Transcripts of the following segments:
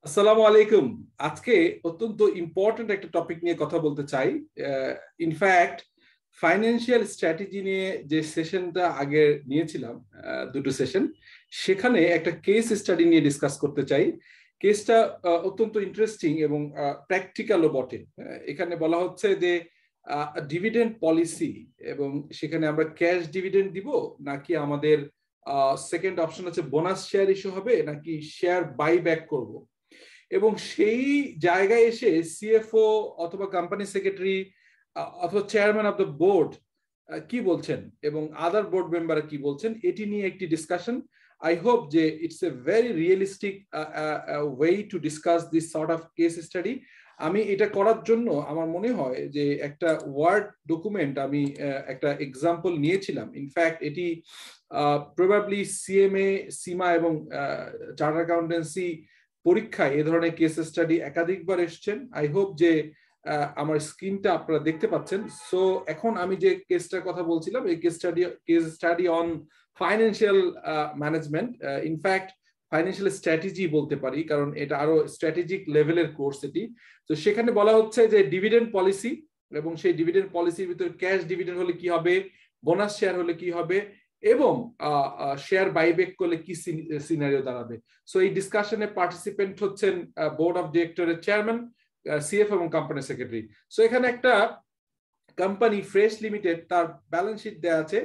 আসসালামু আলাইকুম। আজকে অত্যন্ত ইম্পর্টেন্ট একটা টপিক নিয়ে কথা বলতে চাই। ইনফ্যাক্ট ফাইন্যান্সিয়াল স্ট্র্যাটেজি নিয়ে যে সেশনটা আগে নিয়েছিলাম, দুটো সেশন, সেখানে একটা কেস স্টাডি নিয়ে ডিসকাস করতে চাই। কেসটা অত্যন্ত ইন্টারেস্টিং এবং প্র্যাকটিক্যালও বটে। এখানে বলা হচ্ছে যে ডিভিডেন্ড পলিসি, এবং সেখানে আমরা ক্যাশ ডিভিডেন্ড দিব নাকি আমাদের সেকেন্ড অপশন হচ্ছে বোনাস শেয়ার ইস্যু হবে নাকি শেয়ার বাইব্যাক করব। এবং সেই জায়গায় এসে সিএফও অথবা কোম্পানি সেক্রেটারি অথবা চেয়ারম্যান অফ দ্য বোর্ড কি বলছেন এবং আদার বোর্ড মেম্বার কি বলছেন, এটি নিয়ে একটি ডিসকাশন। আই হোপ যে it's a very realistic way to discuss this sort of case study. আমি এটা করার জন্য আমার মনে হয় যে একটা ওয়ার্ড ডকুমেন্ট আমি একটা এক্সাম্পল নিয়েছিলাম। ইনফ্যাক্ট এটি প্রবাবলি সিএমএ, সিমা এবং চার্টার্ড অ্যাকাউন্টেন্সি পরীক্ষায় এ ধরনের কেস স্টাডি একাধিকবার এসছেন। আই হোপ যে আমার স্ক্রিনটা আপনারা দেখতে পাচ্ছেন। সো এখন আমি যে কেসটার কথা বলছিলাম, এই case study on financial management, in fact financial strategy বলতে পারি, কারণ এটা আরো স্ট্র্যাটেজিক লেভেলের কোর্স এটি। তো সেখানে বলা হচ্ছে যে ডিভিডেন্ড পলিসি, এবং সেই ডিভিডেন্ড পলিসির ভিতরে ক্যাশ ডিভিডেন্ড হলে কি হবে, বোনাস শেয়ার হলে কি হবে, এবং শেয়ার বাইব্যাক করলে কি সিনারিও দাঁড়াবে। সো এই ডিসকাশনে পার্টিসিপেন্ট হচ্ছেন বোর্ড অফ ডিরেক্টরের চেয়ারম্যান, সিএফ এবং কোম্পানি সেক্রেটারি। সো এখানে একটা কোম্পানি ফ্রেশ লিমিটেড, তার ব্যালেন্স শিট দেওয়া আছে,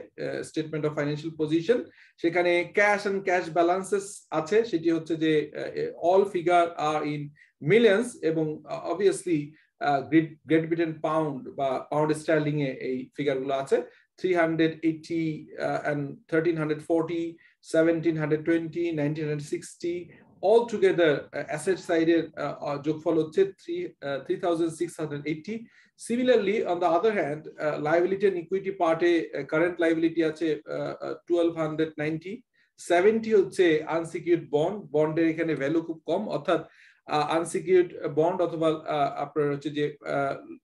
স্টেটমেন্ট অফ ফাইন্যান্সিয়াল পজিশন। সেখানে ক্যাশ এন্ড ক্যাশ ব্যালেন্সেস আছে, সেটি হচ্ছে যে all figure are in millions, এবং অবভিয়াসলি গ্রেট ব্রিটেন পাউন্ড বা পাউন্ড স্টার্লিং এ এই ফিগারগুলো আছে। 380 and 1340, 1720, 1960, all together asset side যোগফল হচ্ছে 3680. Similarly, on the other hand, liability and equity part current liability আছে 1290, 70 হচ্ছে unsecured বন্ডের এখানে ভ্যালু খুব কম, অর্থাৎ আনসিকিউরড বন্ড অথবা আপনার হচ্ছে যে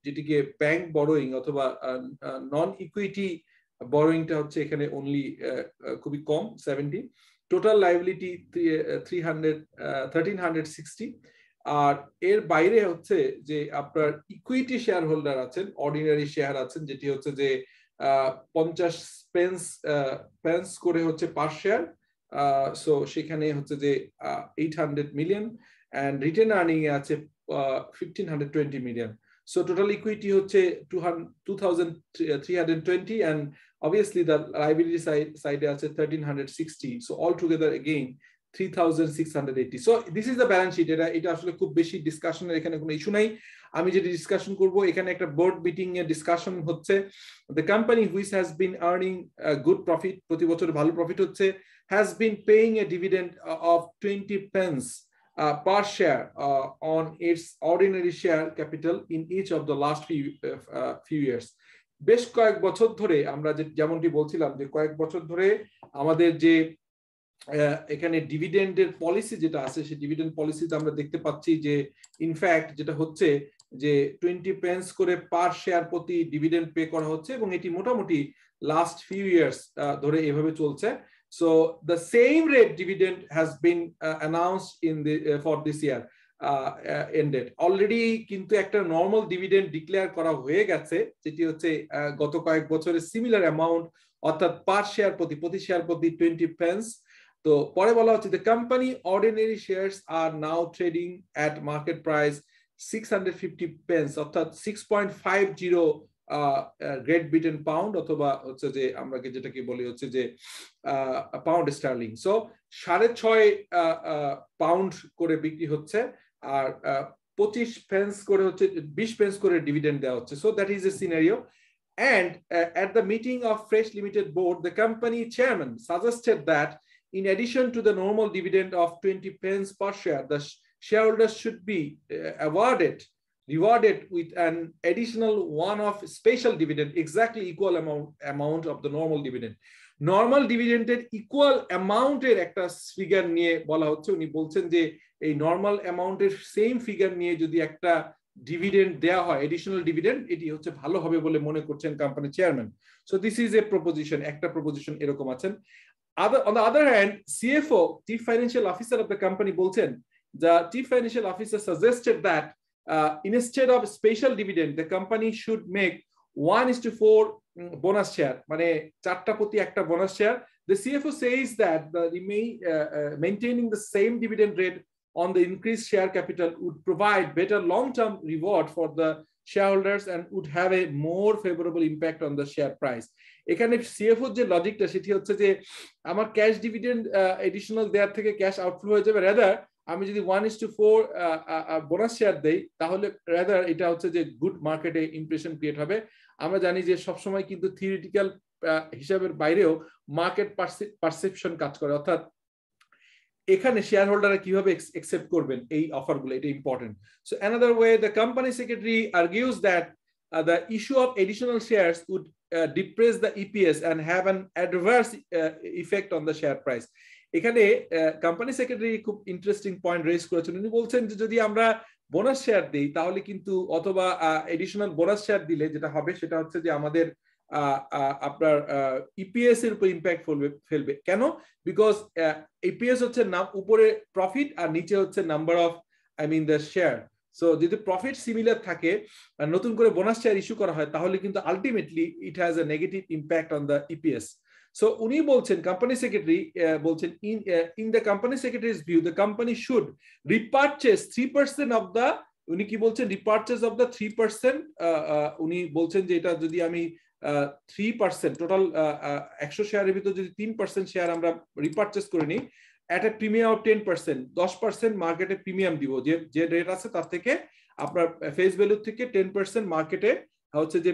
যেটিকে ব্যাংক বরোয়িং অথবা নন ইকুইটি বরোয়িংটা হচ্ছে এখানে অনলি খুবই কম 70। Total liability 1360। আর এর বাইরে হচ্ছে যে আপনার ইকুইটি শেয়ার হোল্ডার আছেন, অর্ডিনারি শেয়ার আছেন, যেটি হচ্ছে যে 50 পেন্স করে হচ্ছে পার শেয়ার। সো সেখানে হচ্ছে যে 800 মিলিয়ন, and return earning আছে 1520 million. So total equity হচ্ছে 2320, and obviously the liability side আছে 1360. So all together again 3680. So this is the balance sheet. এটা আসলে খুব বেশি ডিসকাশনের এখানে কোনো ইস্যু নাই। আমি যেটা ডিসকাশন করব, এখানে একটা বোর্ড মিটিং এর ডিসকাশন হচ্ছে। The company which has been earning a good profit, প্রতি বছর ভালো প্রফিট হচ্ছে, has been paying a dividend of 20 pence per share on its ordinary share capital in each of the last few years. বেশ কয়েক বছর ধরে আমরা যেমনটি বলছিলাম যে কয়েক বছর ধরে আমাদের যে এখানে ডিভিডেন্ডের পলিসি যেটা আছে, সেই ডিভিডেন্ড পলিসিতে আমরা দেখতে পাচ্ছি যে ইনফ্যাক্ট যেটা হচ্ছে যে 20 পেন্স করে পার শেয়ার প্রতি ডিভিডেন্ড পে করা হচ্ছে, এবং এটি মোটামুটি লাস্ট ফিউ ইয়ার্স ধরে এভাবে চলছে। So the same rate dividend has been announced in the for this year ended already, কিন্তু একটা নরমাল ডিভিডেন্ড ডিক্লেয়ার করা হয়ে গেছে, যেটি হচ্ছে গত কয়েক বছরের সিমিলার অ্যামাউন্ট, অর্থাৎ পার শেয়ার প্রতি শেয়ার প্রতি 20 পেন্স। তো পরে বলা হচ্ছে the company ordinary shares are now trading at market price 650 pence, অর্থাৎ 6.50 গ্রেট ব্রিটেন পাউন্ড, অথবা হচ্ছে যে আমরা যেটাকে বলি হচ্ছে যে পাউন্ড স্টার্লিং। সো 6.5 পাউন্ড করে বিক্রি হচ্ছে, আর 25 পেন্স করে হচ্ছে 20 পেন্স করে ডিভিডেন্ড দেওয়া হচ্ছে। So that is a scenario. And at the meeting of Fresh Limited board, the company chairman suggested that in addition to the normal dividend of 20 pence per share, the shareholders should be rewarded with an additional one-off special dividend exactly equal amount of the normal dividend. Normal ডিভিডেন্ডের equal অ্যামাউন্টের একটা figure নিয়ে বলা হচ্ছে। উনি বলছেন যে এই নর্মাল অ্যামাউন্টের সেম ফিগার নিয়ে যদি একটা ডিভিডেন্ড দেওয়া হয়, এডিশনাল ডিভিডেন্ড, এটি হচ্ছে ভালো হবে বলে মনে করছেন company chairman. So this is a proposition, একটা প্রপোজিশন এরকম আছেন। On the other hand, CFO, Chief Financial Officer of the company বলছেন the chief financial officer suggested that instead of special dividend, the company should make 1:4 bonus share, মানে 4টা প্রতি একটা bonus share. The CFO says that maintaining the same dividend rate on the increased share capital would provide better long-term reward for the shareholders and would have a more favorable impact on the share price. এখানে CFO যে লজিকটা সেটি হচ্ছে যে আমার cash dividend additional দেওয়ার থেকে cash outflow হয়ে যাবে, রাদার আমি যদি 1:4 বোনাস শেয়ার দেই তাহলে রাদার এটা হচ্ছে যে গুড মার্কেটে ইমপ্রেশন ক্রিয়েট হবে। আমরা জানি যে সবসময় কিন্তু থিওরিটিক্যাল হিসাবের বাইরেও মার্কেট পারসেপশন কাজ করে, অর্থাৎ এখানে শেয়ার হোল্ডাররা কিভাবে একসেপ্ট করবেন এই অফারগুলো, এটা important. So another way the company secretary argues that the issue of additional shares would depress the EPS and have an adverse effect on the share price. এখানে কোম্পানি সেক্রেটারি খুব interesting point raise করেছেন। উনি বলছেন যে যদি আমরা bonus share দিই তাহলে কিন্তু, অথবা এডিশনাল বোনাস শেয়ার দিলে যেটা হবে সেটা হচ্ছে যে আমাদের আপনার ইপিএস এর উপর ইম্প্যাক্ট ফেলবে। কেন? বিকজ ইপিএস হচ্ছে উপরে প্রফিট আর নিচে হচ্ছে number of the share. So যদি প্রফিট সিমিলার থাকে আর নতুন করে বোনাস শেয়ার ইস্যু করা হয় তাহলে কিন্তু ultimately it has a negative impact on the EPS. So উনি বলছেন, কোম্পানি সেক্রেটারি বলছেন, in the company secretary's view the company should repurchase 3% of the, উনি কি বলছেন, রিপারচেজ অফ দ্য 3%। উনি বলছেন যে এটা যদি আমি 3% টোটাল 100 শেয়ারের ভিতর যদি 3% শেয়ার আমরা রিপারচেজ করে নিই at a premium of 10%, 10% মার্কেটে প্রিমিয়াম দিব, যে রেট আছে তার থেকে আপনার ফেস ভ্যালু থেকে 10% মার্কেটে হচ্ছে যে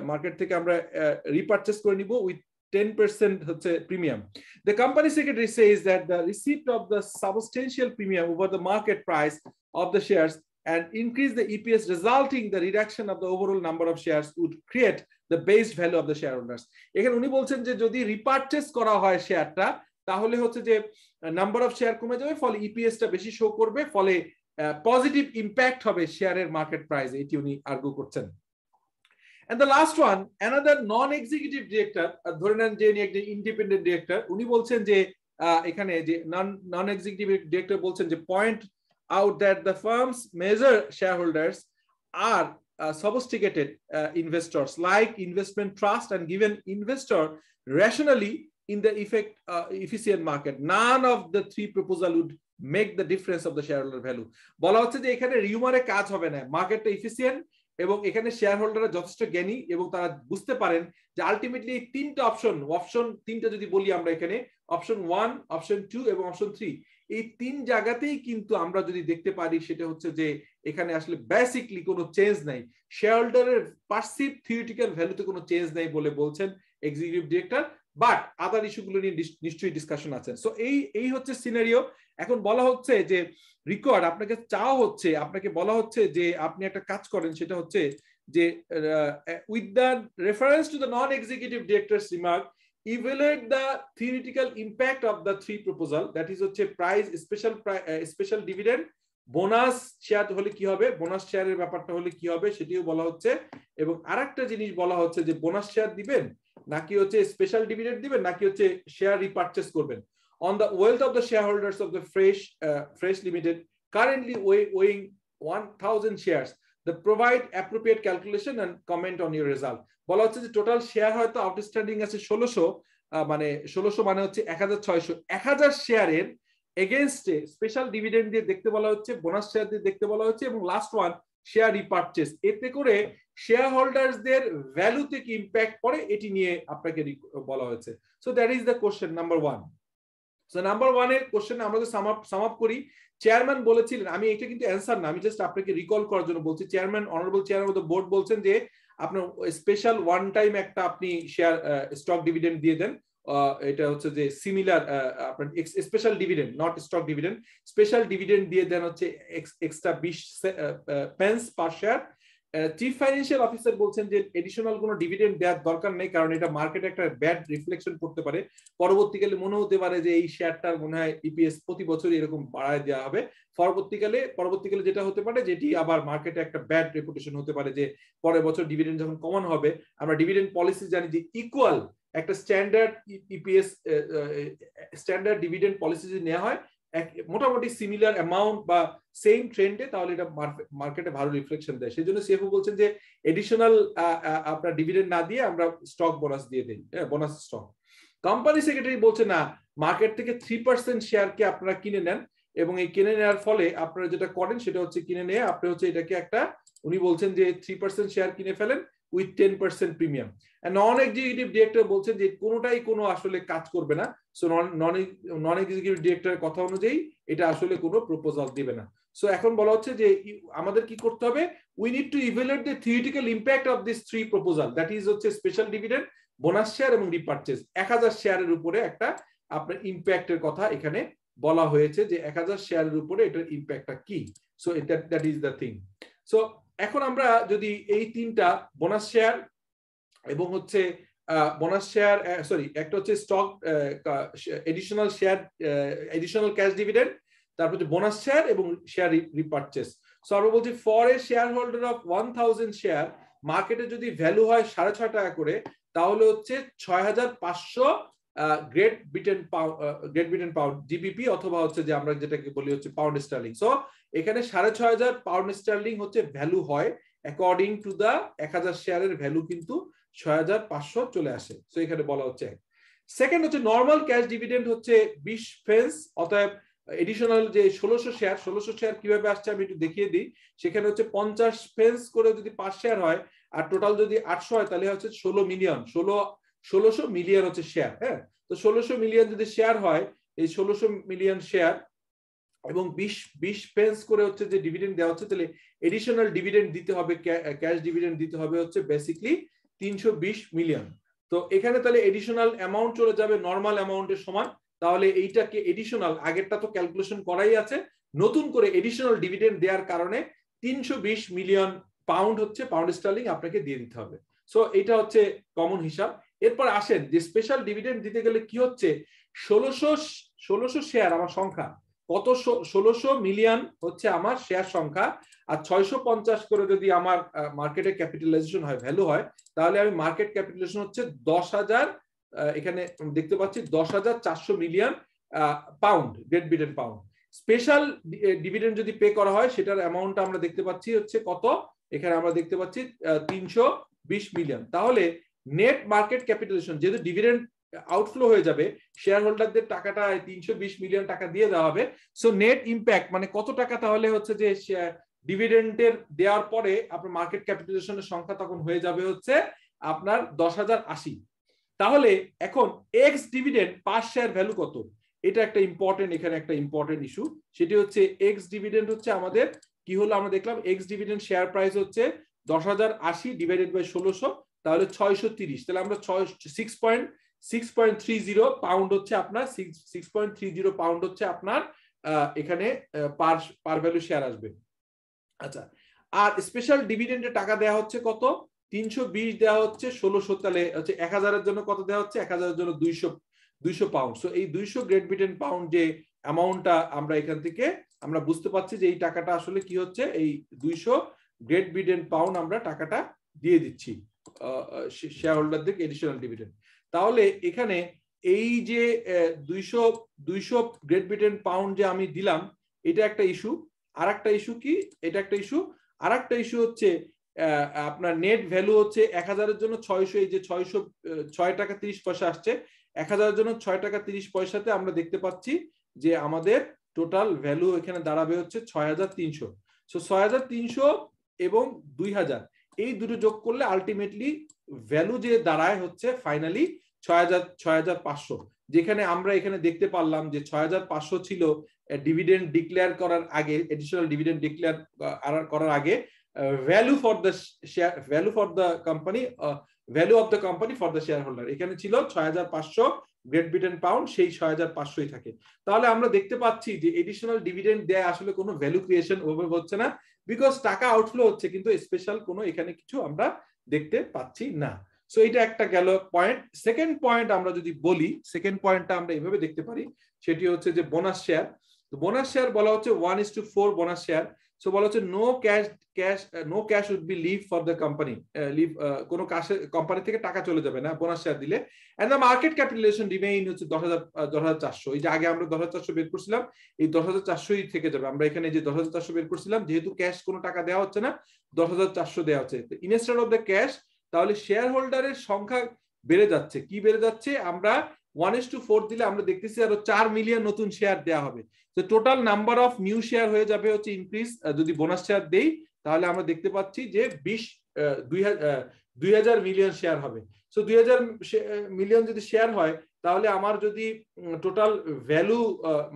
মার্কেট থেকে আমরা রিপারচেজ করে নিব উইথ 10% হচ্ছে premium. The company secretary says that the receipt of the substantial premium over the market price of the shares and increase the EPS resulting the reduction of the overall number of shares would create the base value of the shareholders. এখানে উনি বলছেন যে যদি রিপারচেজ করা হয় শেয়ারটা তাহলে হচ্ছে যে নাম্বার অফ শেয়ার কমে যাবে, ফলে ইপিএসটা বেশি শো করবে, ফলে পজিটিভ ইম্প্যাক্ট হবে শেয়ারের মার্কেট প্রাইসে, এটি উনি আর্গু করছেন। And the last one, another non-executive director, ধরে নেন যে একজন ইন্ডিপেন্ডেন্ট ডিরেক্টর, উনি বলছেন যে এখানে যে non-executive director বলছেন যে point out that the firm's major shareholders are sophisticated investors like investment trust and given investor rationally in the efficient market. None of the three proposal would make the difference of the shareholder value. বলা হচ্ছে যে এখানে রিউমারে কাজ হবে না, মার্কেটটা efficient এবং এখানে শেয়ার হোল্ডাররা যথেষ্ট জ্ঞানী এবং তারা বুঝতে পারেন যে আলটিমেটলি এই তিনটা অপশন তিনটা যদি বলি আমরা এখানে অপশন 1, অপশন 2 এবং অপশন 3, এই তিন জায়গাতেই কিন্তু আমরা যদি দেখতে পারি সেটা হচ্ছে যে এখানে আসলে বেসিকলি কোনো চেঞ্জ নাই, শেয়ার হোল্ডারের পারসিভ থিওরিটিক্যাল ভ্যালুতে কোনো চেঞ্জ নাই বলে বলছেন এক্সিকিউটিভ ডিরেক্টর, বাট আদার ইস্যুগুলো নিয়ে নিশ্চয়ই ডিসকাশন আছে। সো এই হচ্ছে সিনারিও। এখন বলা হচ্ছে যে রিকর্ড আপনাকে চাওয়া হচ্ছে, আপনাকে বলা হচ্ছে যে আপনি একটা কাজ করেন, সেটা হচ্ছে যে with the reference to the non executive directors remark evaluate the theoretical impact of the three proposal, that is হচ্ছে price, special dividend, bonus share হলে কি হবে, বোনাস শেয়ারের ব্যাপারটা হলে কি হবে সেটিও বলা হচ্ছে, এবং আরেকটা জিনিস বলা হচ্ছে যে বোনাস শেয়ার দিবেন নাকি হচ্ছে স্পেশাল ডিভিডেন্ড দিবেন নাকি হচ্ছে শেয়ার রিপারচেজ করবেন। On the wealth of the shareholders of the Fresh Limited currently weighing 1000 shares, they provide appropriate calculation and comment on your result. বলা হচ্ছে যে টোটাল শেয়ার হয়তো আউটস্ট্যান্ডিং আছে 1600, মানে 1600 মানে হচ্ছে 1600, 1000 শেয়ারের এগেইনস্টে স্পেশাল ডিভিডেন্ড দিয়ে দেখতে বলা হচ্ছে, বোনাস শেয়ার দিয়ে দেখতে বলা হচ্ছে, এবং লাস্ট ওয়ান শেয়ার রিপারচেজ। এতে করে শেয়ার হোল্ডারসদের ভ্যালুতে কি ইম্প্যাক্ট পড়ে এটি নিয়ে আপনাকে বলা হয়েছে। So that is the question number 1। So number 1 এর কোশ্চেন আমরা যদি সাম আপ করি, চেয়ারম্যান বলেছিলেন, আমি এটা কিন্তু অ্যানসার না, আমি জাস্ট আপনাকে রিকল করার জন্য বলছি, chairman, honourable chairman of the board বলছেন যে আপনার স্পেশাল ওয়ান টাইম একটা আপনি শেয়ার স্টক ডিভিডেন্ড দিয়ে দেন, এটা হচ্ছে যে সিমিলার আপনার special dividend, not stock dividend, special dividend দিয়ে দেন হচ্ছে এক্সট্রা 20 পেন্স পার শেয়ার। চিফ ফাইন্যান্সিয়াল অফিসার বলছেন যে এডিশনাল কোনো ডিভিডেন্ড দেওয়ার দরকার নেই, কারণ এটা মার্কেটে একটা ব্যাড রিফ্লেকশন করতে পারে, পরবর্তীকালে মনে হতে পারে যে এই শেয়ারটার মনে হয় ইপিএস প্রতি বছরই এরকম বাড়ায় দেওয়া হবে, পরবর্তীকালে যেটা হতে পারে যেটি আবার মার্কেটে একটা ব্যাড রেপুটেশন হতে পারে যে পরের বছর ডিভিডেন্ড যখন কমন হবে, আমরা ডিভিডেন্ড পলিসি জানি যে ইকুয়াল একটা standard EPS standard dividend policy যদি নেওয়া হয় মোটামুটি সিমিলার অ্যামাউন্ট বা সেম ট্রেন্ডে, তাহলে এটা মার্কেটে ভালো রিফ্লেকশন দেয়। সেই জন্য সিএফও বলছেন যে এডিশনাল আপনার ডিভিডেন্ড না দিয়ে আমরা স্টক বোনাস দিয়ে দিই, বোনাস স্টক। কোম্পানি সেক্রেটারি বলছে না, মার্কেট থেকে 3% শেয়ারকে আপনারা কিনে নেন, এবং এই কিনে নেওয়ার ফলে আপনারা যেটা করেন সেটা হচ্ছে কিনে নিয়ে আপনি হচ্ছে এটাকে একটা, উনি বলছেন যে 3% শেয়ার কিনে ফেলেন with 10% premium. Non executive director বলছেন যে কোনোটাই কোনো আসলে কাজ করবে না। সো নন এক্সিকিউটিভ ডিরেক্টরের কথা অনুযায়ী এটা আসলে কোনো প্রপোজাল দিবে না। সো এখন বলা হচ্ছে যে আমাদের কি করতে হবে, we need to evaluate the theoretical impact of this 3 proposal, that is হচ্ছে স্পেশাল ডিভিডেন্ড, বোনাস শেয়ার এবং রিপারচেজ। 1000 শেয়ারের উপরে একটা আপনার ইম্প্যাক্টের কথা এখানে বলা হয়েছে, যে 1000 শেয়ারের উপরে এটার ইম্প্যাক্টটা কি। So that is the thing. So এখন আমরা যদি এই তিনটা বোনাস শেয়ার এবং হচ্ছে বোনাস শেয়ার, সরি, একটা হচ্ছে stock additional share, additional cash dividend, তারপর হচ্ছে বোনাস শেয়ার এবং শেয়ার রিপারচেজ। সো আমরা বলছি for a share holder of 1000 share, মার্কেটে যদি ভ্যালু হয় 6.5 টাকা করে, তাহলে হচ্ছে 6500 গ্রেট ব্রিটেন পাউন্ড জিবিপি, অথবা হচ্ছে যে আমরা যেটাকে বলি হচ্ছে পাউন্ড স্টার্লিং। সো এখানে 6500 পাউন্ড স্টার্লিং হচ্ছে ভ্যালু হয়, অ্যাকর্ডিং টু দা 1000 শেয়ারের ভ্যালু কিন্তু 6500 চলে আসে। সো এখানে বলা হচ্ছে। সেকেন্ড হচ্ছে নর্মাল ক্যাশ ডিভিডেন্ড হচ্ছে 20 পেন্স, অতএব এডিশনাল যে 1600 শেয়ার কিভাবে আসছে আমি একটু দেখিয়ে দিই। সেখানে হচ্ছে 50 পেন্স করে যদি 5 শেয়ার হয়, আর টোটাল যদি 800 হয়, তাহলে হচ্ছে 1600 মিলিয়ন হচ্ছে শেয়ার। হ্যাঁ, তো 1600 মিলিয়ন যদি শেয়ার হয়, এই 1600 মিলিয়ন শেয়ার এবং 20 পেন্স করে হচ্ছে যে ডিভিডেন্ড দেওয়া হচ্ছে, তাহলে এডিশনাল ডিভিডেন্ড দিতে হবে, ক্যাশ ডিভিডেন্ড দিতে হবে হচ্ছে বেসিকলি 320 মিলিয়ন। তো এখানে তাহলে এডিশনাল অ্যামাউন্ট চলে যাবে নর্মাল অ্যামাউন্টের সমান। তাহলে এইটাকে এডিশনাল, আগেরটা তো ক্যালকুলেশন করাই আছে, নতুন করে এডিশনাল ডিভিডেন্ড দেওয়ার কারণে 320 মিলিয়ন পাউন্ড হচ্ছে পাউন্ড স্টার্লিং আপনাকে দিয়ে দিতে হবে। সো এটা হচ্ছে কমন হিসাব। এরপর আসেন যে স্পেশাল ডিভিডেন্ড দিতে গেলে কি হচ্ছে, 1600 শেয়ার আমার সংখ্যা, কত 1600 মিলিয়ন হচ্ছে আমার শেয়ার সংখ্যা, আর 650 করে যদি আমার মার্কেটে ক্যাপিটালাইজেশন হয়, ভ্যালু হয়, তাহলে আমি মার্কেট ক্যাপিটালাইজেশন হচ্ছে 10,000, এখানে দেখতে পাচ্ছি 10,400 million pound, great Britain pound. Special dividend যদি পে করা হয়, সেটার অ্যামাউন্ট আমরা দেখতে পাচ্ছি হচ্ছে কত, এখানে আমরা দেখতে পাচ্ছি 320 মিলিয়ন। তাহলে নেট মার্কেট ক্যাপিটালাইজেশন, যেহেতু ডিভিডেন্ড আউটফ্লো হয়ে যাবে, শেয়ার হোল্ডারদের টাকাটা 320 মিলিয়ন টাকা দিয়ে দেওয়া হবে। সো নেট ইম্প্যাক্ট মানে কত টাকা তাহলে হচ্ছে যে ডিভিডেন্ডের দেওয়ার পরে আপনার মার্কেট ক্যাপিটালাইজেশনের সংখ্যা তখন হয়ে যাবে হচ্ছে আপনার 10,080। তাহলে এখন এক্স ডিভিডেন্ড পার শেয়ার ভ্যালু কত, এটা একটা ইম্পর্টেন্ট, এখানে একটা ইম্পর্টেন্ট ইস্যু। সেটি হচ্ছে এক্স ডিভিডেন্ড হচ্ছে আমাদের কি হলো, আমরা দেখলাম এক্স ডিভিডেন্ড শেয়ার প্রাইস হচ্ছে 10,080 ডিভাইডেড বাই 1600, তাহলে 630। তাহলে আমরা 6.30 পাউন্ড হচ্ছে আপনার 6.30 পাউন্ড হচ্ছে আপনার এখানে পার ভ্যালু শেয়ার আসবে। আচ্ছা, আর স্পেশাল ডিভিডেন্ডে টাকা দেওয়া হচ্ছে কত, 320 দেওয়া হচ্ছে 1600, তাহলে হচ্ছে 1000-এর জন্য কত দেওয়া হচ্ছে, 1000-এর জন্য 200 পাউন্ড। সো এই 200 গ্রেট ব্রিটেন পাউন্ড যে অ্যামাউন্টটা আমরা এখান থেকে আমরা বুঝতে পারছি যে এই টাকাটা আসলে কি হচ্ছে, এই 200 গ্রেট ব্রিটেন পাউন্ড আমরা টাকাটা দিয়ে দিচ্ছি শেয়ার হোল্ডারদের এডিশনাল ডিভিডেন্ড। তাহলে এখানে এই যে 200 গ্রেট ব্রিটেন পাউন্ড যে আমি দিলাম, এটা একটা ইস্যু। আর একটা ইস্যু কি, এটা একটা ইস্যু। আর একটা ইস্যু হচ্ছে আপনার নেট ভ্যালু হচ্ছে 1000-এর জন্য 600, এই যে 606 টাকা 30 পয়সা আসছে, 1000-এর জন্য 6 টাকা 30 পয়সাতে আমরা দেখতে পাচ্ছি যে আমাদের টোটাল ভ্যালু এখানে দাঁড়াবে হচ্ছে 6300। সো 6300 এবং 2000 এই দুটো যোগ করলে আলটিমেটলি ভ্যালু যে দাঁড়ায় হচ্ছে ফাইনালি 6500, যেখানে আমরা এখানে দেখতে পারলাম যে 6500 ছিল ডিভিডেন্ড ডিক্লেয়ার করার আগে, এডিশনাল ডিভিডেন্ড ডিক্লেয়ার করার আগে value for the company, value of the company for the share holder, এখানে ছিল 6500 গ্রেট ব্রিটেন পাউন্ড, সেই 6500ই থাকে। তাহলে আমরা দেখতে পাচ্ছি যে এডিশনাল ডিভিডেন্ড দেয় আসলে কোনো ভ্যালু ক্রিয়েশন ওভাবে হচ্ছে না, বিকজ টাকা আউটফ্লো হচ্ছে, কিন্তু স্পেশাল কোনো এখানে কিছু আমরা দেখতে পাচ্ছি না। সো এটা একটা গেল পয়েন্ট। সেকেন্ড পয়েন্ট আমরা যদি বলি, সেকেন্ড পয়েন্টটা আমরা এভাবে দেখতে পারি, সেটি হচ্ছে যে বোনাস শেয়ার। তো বোনাস শেয়ার বলা হচ্ছে 1:4 বোনাস শেয়ার। সো বলা হচ্ছে no cash would be leave for the company, leave কোনো কোম্পানি থেকে টাকা চলে যাবে না বোনাস শেয়ার দিলে। And the market capitalization remain হচ্ছে 10,400। এই যে আগে আমরা 10,400 বের করছিলাম, এই 10,400ই থেকে যাবে। আমরা এখানে যে 10,400 বের করছিলাম, যেহেতু ক্যাশ কোনো টাকা দেওয়া হচ্ছে না, 10,400 দেওয়া হচ্ছে ইনস্টেড অফ দ্য ক্যাশ। তাহলে শেয়ার হোল্ডারের সংখ্যা বেড়ে যাচ্ছে। কি বেড়ে যাচ্ছে? আমরা 1:4 দিলে আমরা দেখতেছি আরো 4 মিলিয়ন নতুন শেয়ার দেওয়া হবে। তো total number of new share হয়ে যাবে হচ্ছে ইনক্রিজ। যদি বোনাস শেয়ার দেই তাহলে আমরা দেখতে পাচ্ছি যে 2,000 মিলিয়ন শেয়ার হবে। সো 2,000 মিলিয়ন যদি শেয়ার হয়, তাহলে আমার যদি টোটাল ভ্যালু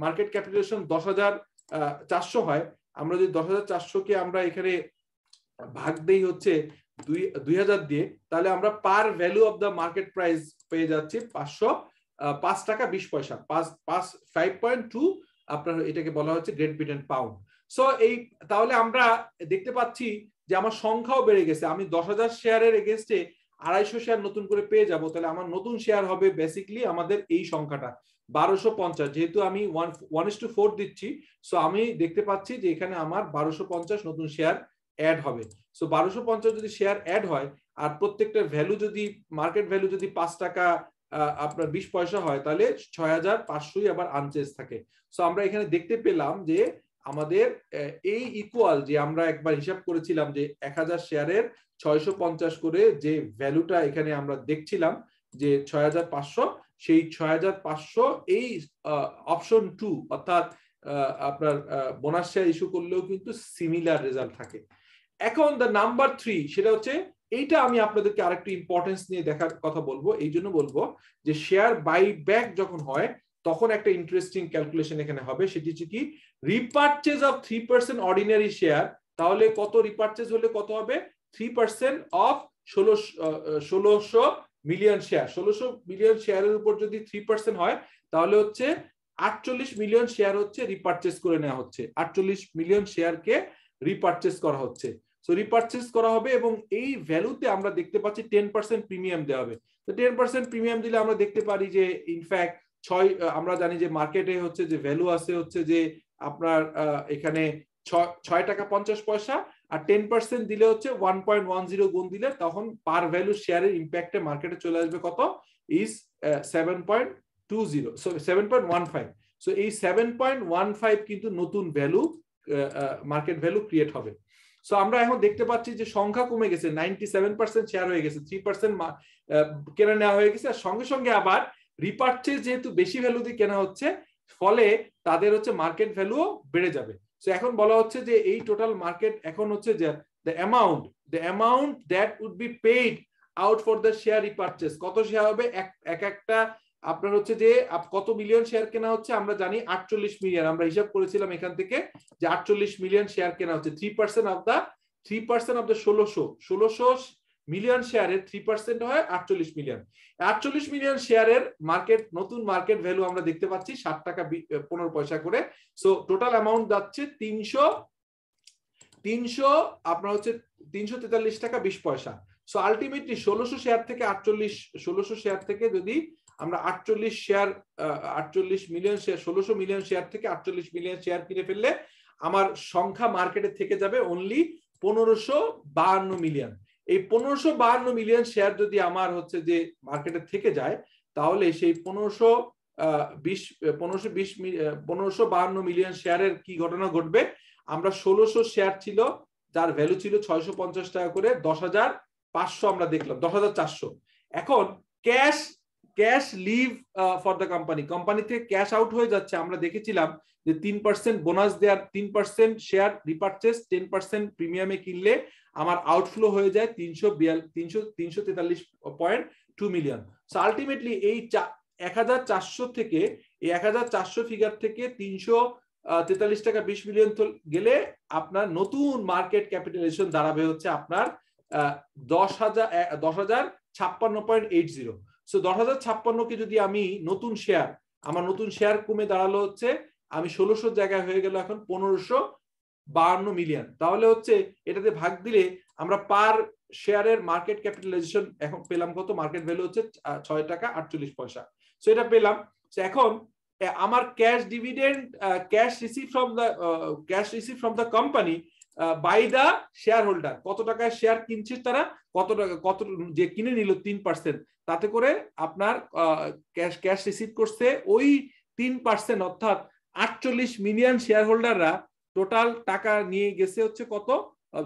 মার্কেট ক্যাপিটালাইজেশন 10,400 হয়, আমরা যদি 10,400 কে আমরা এখানে ভাগ দেই হচ্ছে 2,000 দিয়ে, তাহলে আমরা par value of the market price পেয়ে যাচ্ছি 5 টাকা 20 পয়সা, 5.2। আপনার এটাকে বলা হচ্ছে গ্রেট ব্রিটেন পাউন্ড। সো এই তাহলে আমরা দেখতে পাচ্ছি যে আমার সংখ্যাও বেড়ে গেছে। আমি 10,000 শেয়ারের এগেইনস্টে 250 শেয়ার নতুন করে পেয়ে যাব। তাহলে আমার নতুন শেয়ার হবে বেসিক্যালি আমাদের এই সংখ্যাটা 1250। যেহেতু আমি 1:4 দিচ্ছি, সো আমি দেখতে পাচ্ছি যে এখানে আমার 1250 নতুন শেয়ার অ্যাড হবে। সো 1250 যদি শেয়ার অ্যাড হয়, আর প্রত্যেকটা ভ্যালু যদি মার্কেট ভ্যালু যদি 5 টাকা আপনার 20 পয়সা হয়, তাহলে 6,500ই আবার আনচেঞ্জ থাকে। সো আমরা এখানে দেখতে পেলাম যে আমাদের এই ইকুয়াল যে আমরা একবার হিসাব করেছিলাম যে 1000 শেয়ারের 650 করে যে ভ্যালুটা এখানে আমরা দেখছিলাম যে 6,500, সেই 6,500 এই অপশন 2 অর্থাৎ আপনার বোনাস শেয়ার ইস্যু করলেও কিন্তু সিমিলার রেজাল্ট থাকে। এখন দ্য নাম্বার 3, সেটা হচ্ছে এইটা আমি আপনাদেরকে আরেকটু ইম্পর্টেন্স নিয়ে দেখার কথা বলবো। এই জন্য বলবো যে শেয়ার বাই ব্যাক যখন হয়, তখন একটা ইন্টারেস্টিং ক্যালকুলেশন এখানে হবে। সেটি হচ্ছে কি, রিপারচেজ অফ 3% অর্ডিনারি শেয়ার। তাহলে কত রিপারচেজ হলে কত হবে? 3% অফ 1600 মিলিয়ন শেয়ার। 1600 মিলিয়ন শেয়ারের উপর যদি 3% হয়, তাহলে হচ্ছে 48 মিলিয়ন শেয়ার হচ্ছে রিপারচেজ করে নেওয়া হচ্ছে। 48 মিলিয়ন শেয়ারকে রিপারচেজ করা হচ্ছে। সো রিপারচেজ করা হবে এবং এই ভ্যালুতে আমরা দেখতে পাচ্ছি 10% প্রিমিয়াম দেওয়া হবে। তো 10% প্রিমিয়াম দিলে আমরা দেখতে পারি যে ইনফ্যাক্ট আমরা জানি যে মার্কেটে হচ্ছে যে ভ্যালু আছে হচ্ছে যে আপনার এখানে 6 টাকা 50 পয়সা, আর 10% দিলে হচ্ছে 1.10 গুণ দিলে তখন পার ভ্যালু শেয়ারের ইম্প্যাক্টে মার্কেটে চলে আসবে কত? Is 7.20, so 7.15। সো এই 7.15 কিন্তু নতুন ভ্যালু, মার্কেট ভ্যালু ক্রিয়েট হবে। সো আমরা এখন দেখতে পাচ্ছি যে সংখ্যা কমে গেছে, 97% শেয়ার হয়ে গেছে, 3% কেনা নেওয়া হয়ে গেছে। আর সঙ্গে সঙ্গে আবার রিপারচেজ যেহেতু বেশি ভ্যালু দিয়ে কেনা হচ্ছে, ফলে তাদের হচ্ছে মার্কেট ভ্যালুও বেড়ে যাবে। সো এখন বলা হচ্ছে যে এই টোটাল মার্কেট এখন হচ্ছে যে the amount that would be paid out for the share repurchase. কত শেয়ার হবে? একটা আপনার হচ্ছে যে কত মিলিয়ন শেয়ার কেনা হচ্ছে? আমরা জানি 48 মিলিয়ন। আমরা হিসাব করেছিলাম এখান থেকে যে 48 মিলিয়ন শেয়ার কেনা হচ্ছে। 3% অফ দ্য 1600 মিলিয়ন শেয়ারের 3% হয় 48 মিলিয়ন। 48 মিলিয়ন শেয়ারের নতুন মার্কেট ভ্যালু আমরা দেখতে পাচ্ছি 7 টাকা 15 পয়সা করে। সো টোটাল অ্যামাউন্ট যাচ্ছে 300 আপনার হচ্ছে 343 টাকা 20 পয়সা। সো আলটিমেটলি 1600 শেয়ার থেকে যদি আমরা 48 মিলিয়ন শেয়ার, 1600 মিলিয়ন শেয়ার থেকে 48 মিলিয়ন শেয়ার কিনে ফেললে আমার সংখ্যা মার্কেটে থেকে যাবে অনলি 1552 মিলিয়ন। এই 1552 মিলিয়ন শেয়ার যদি আমার হচ্ছে যে মার্কেটে থেকে যায়, তাহলে সেই 1552 মিলিয়ন শেয়ারের কি ঘটনা ঘটবে? আমরা 1600 শেয়ার ছিল, যার ভ্যালু ছিল 650 টাকা করে, 10,500 আমরা দেখলাম, 10,400। এখন cash leave for the company থেকে ক্যাশ আউট হয়ে যাচ্ছে। আমরা দেখেছিলাম যে 3% বোনাস দেওয়ার, 3% শেয়ার রিপারচেজ, 10% প্রিমিয়ামে কিনলে আমার আউটফ্লো হয়ে যায় 343.2 মিলিয়ন। সো আলটিমেটলি এই 1400 থেকে, এই 1400 ফিগার থেকে 343 টাকা 20 মিলিয়ন গেলে আপনার নতুন মার্কেট ক্যাপিটালাইজেশন দাঁড়াবে হচ্ছে আপনার 10,056.80। সো 10,056 কে যদি আমি আমার নতুন শেয়ার কমে দাঁড়ালো হচ্ছে, আমি 1600 জায়গায় হয়ে গেল এখন 1552 মিলিয়ন। তাহলে হচ্ছে এটাতে ভাগ দিলে আমরা পার শেয়ারের মার্কেট ক্যাপিটালাইজেশন এখন পেলাম কত? মার্কেট ভ্যালু হচ্ছে 6 টাকা 48 পয়সা। সো এটা পেলাম। এখন আমার cash dividend, cash receive from the company by the shareholder, কত টাকায় শেয়ার কিনছে তারা, কত টাকা, কত যে কিনে নিল 3%, তাতে করে আপনার ক্যাশ রিসিভ করছে ওই 3%, অর্থাৎ 48 মিলিয়ন শেয়ার হোল্ডাররা টোটাল টাকা নিয়ে গেছে হচ্ছে কত,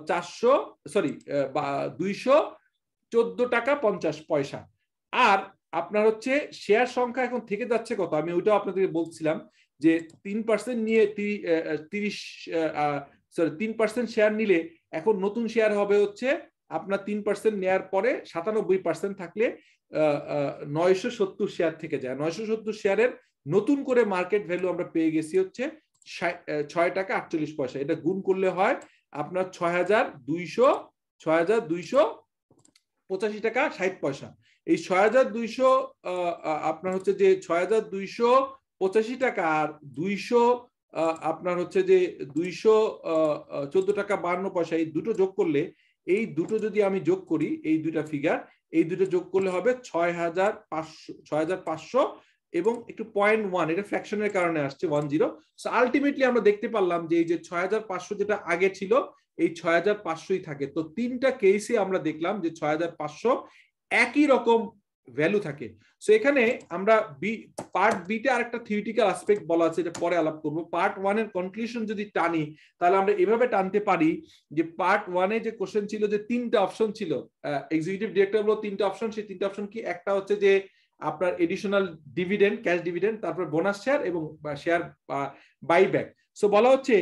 214 টাকা 50 পয়সা। আর আপনার হচ্ছে শেয়ার সংখ্যা এখন থেকে যাচ্ছে কত, আমি ওইটাও আপনাদেরকে বলছিলাম যে 3% নিয়ে 3% শেয়ার নিলে এখন নতুন শেয়ার হবে হচ্ছে আপনার 3% নেয়ার পরে 97% থাকলে 970 শেয়ার থেকে যায়। 970 শেয়ারের নতুন করে মার্কেট ভ্যালু আমরা পেয়ে গেছি হচ্ছে 6 টাকা 48 পয়সা। এটা গুণ করলে হয় আপনার 6,285 টাকা 60 পয়সা। এই 6,200 আপনার হচ্ছে যে 6,285 টাকা আর 200 আপনার হচ্ছে যে 214 টাকা 52 পয়সা, এই দুটো যোগ করলে, এই দুটো যদি আমি যোগ করি, এই দুটা ফিগার, এই দুটো যোগ করলে হবে 6,500 এবং একটু 0.1, এটা ফ্র্যাকশনের কারণে আসছে 10। সো আলটিমেটলি আমরা দেখতে পারলাম যে এই যে 6,500 যেটা আগে ছিল এই 6,500ই থাকে। তো তিনটা কেসে আমরা দেখলাম যে 6,500 একই রকম ভ্যালু থাকে। সো এখানে আমরা পার্ট বি তে আরেকটা থিওরিটিক্যাল অ্যাসপেক্ট বলা আছে, এটা পরে আলাপ করব। পার্ট 1 এর কনক্লুশন যদি টানি তাহলে আমরা এভাবে টানতে পারি যে পার্ট 1 এ যে কোশ্চেন ছিল যে তিনটা অপশন ছিল, এক্সিকিউটিভ ডিরেক্টর হলো তিনটা অপশন, সেই তিনটা অপশন কি, একটা হচ্ছে যে আপনার এডিশনাল ডিভিডেন্ড, ক্যাশ ডিভিডেন্ড, তারপর বোনাস শেয়ার এবং শেয়ার বাইব্যাক। সো বলা হচ্ছে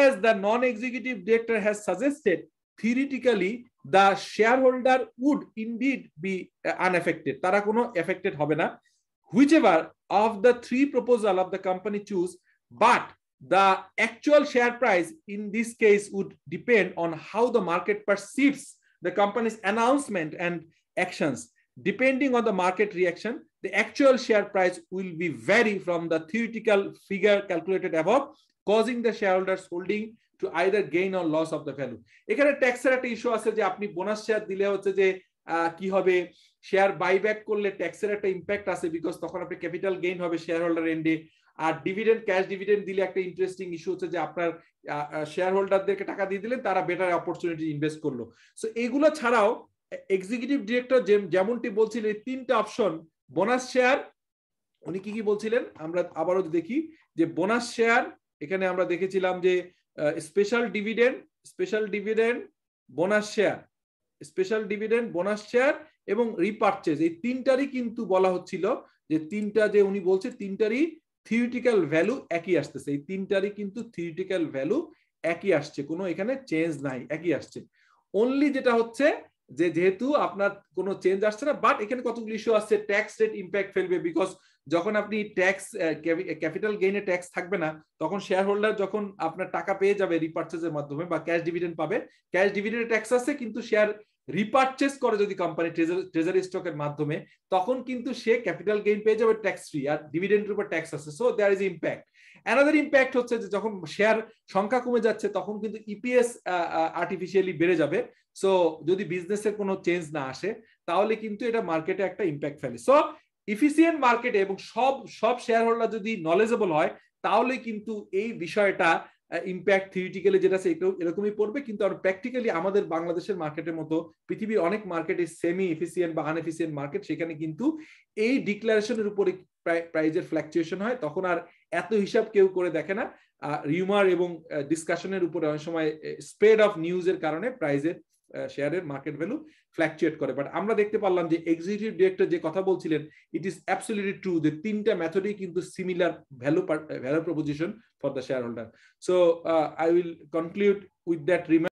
as the non-executive director has suggested, theoretically the shareholder would indeed be unaffected, তারা কোনো affected হবে না, whichever of the three proposal of the company choose, but the actual share price in this case would depend on how the market perceives the company's announcement and actions. Depending on the market reaction, the actual share price will be vary from the theoretical figure calculated above, causing the shareholders holding to either gain or loss of the value. এখানে ট্যাক্সের একটা issue আছে যে আপনি bonus share দিলে হচ্ছে যে কি হবে, শেয়ার বাইব্যাক করলে ট্যাক্সের একটা ইম্প্যাক্ট আছে, বিকজ তখন আপনি ক্যাপিটাল গেইন হবে শেয়ার হোল্ডার এন্ডে। আর ডিভিডেন্ড, ক্যাশ ডিভিডেন্ড দিলে একটা ইন্টারেস্টিং ইস্যু হচ্ছে যে আপনার শেয়ার হোল্ডারদেরকে টাকা দিয়ে দিলেন, তারা বেটার অপরচুনিটি ইনভেস্ট করলো। সো এগুলো ছাড়াও এক্সিকিউটিভ ডিরেক্টর যেমনটি বলছিলেন এই তিনটা অপশন, বোনাস শেয়ার, উনি কি কি বলছিলেন আমরা আবারও দেখি যে বোনাস শেয়ার, এখানে আমরা দেখেছিলাম যে special dividend, bonus share, special dividend, bonus share এবং রিপারচেজ, এই তিনটারই কিন্তু বলা হচ্ছিল যে তিনটা যে উনি বলছে তিনটারই থিওরিটিক্যাল ভ্যালু একই আসতেছে, এই তিনটারই কিন্তু থিওরিটিক্যাল ভ্যালু একই আসছে, কোনো এখানে চেঞ্জ নাই, একই আসছে। অনলি যেটা হচ্ছে যে যেহেতু আপনার কোনো চেঞ্জ আসছে না, বাট এখানে কতগুলো ইস্যু আসছে, ট্যাক্স রেট ইম্প্যাক্ট ফেলবে, বিকজ যখন আপনি ট্যাক্স ক্যাপিটাল গেইনে ট্যাক্স থাকবে না, তখন শেয়ার হোল্ডার যখন আপনার টাকা পেয়ে যাবে রিপারচেজের মাধ্যমে বা ক্যাশ ডিভিডেন্ড পাবে, ক্যাশ ডিভিডেন্ডে ট্যাক্স আছে, কিন্তু শেয়ার রিপারচেজ করে যদি কোম্পানি ট্রেজারি স্টকের মাধ্যমে, তখন কিন্তু সে ক্যাপিটাল গেইন পেয়ে যাবে ট্যাক্স ফ্রি, আর ডিভিডেন্ডের উপর ট্যাক্স আছে। So there is impact. Another impact হচ্ছে যে যখন শেয়ার সংখ্যা কমে যাচ্ছে তখন কিন্তু ইপিএস আর্টিফিশিয়ালি বেড়ে যাবে। সো যদি বিজনেসের কোনো চেঞ্জ না আসে তাহলে কিন্তু এটা মার্কেটে একটা ইম্প্যাক্ট ফেলে। সো ইফিসিয়েন্ট মার্কেটে এবং সব শেয়ার হোল্ডার যদি নলেজেবল হয় তাহলে কিন্তু এই বিষয়টা ইম্প্যাক্ট থিওরিটিক্যালি যেটা আছে এরকমই পড়বে, কিন্তু আর প্র্যাকটিক্যালি আমাদের বাংলাদেশের মার্কেটের মতো পৃথিবীর অনেক মার্কেট সেমি এফিসিয়েন্ট বা আনএফিসিয়েন্ট মার্কেট, সেখানে কিন্তু এই ডিক্লারেশনের উপরে প্রাইজের ফ্ল্যাকচুয়েশন হয়, তখন আর এত হিসাব কেউ করে দেখে না। রিউমার এবং ডিসকাশনের উপরে অনেক সময় স্প্রেড অফ নিউজের কারণে প্রাইজের শেয়ারের মার্কেট ভ্যালু ফ্ল্যাকচুয়েট করে। বাট আমরা দেখতে পারলাম যে এক্সিকিউটিভ ডিরেক্টর যে কথা বলছিলেন, ইট ইজ অ্যাবসলিউটলি ট্রু যে তিনটা মেথডই কিন্তু similar value proposition for the share holder. So I will conclude with that remark.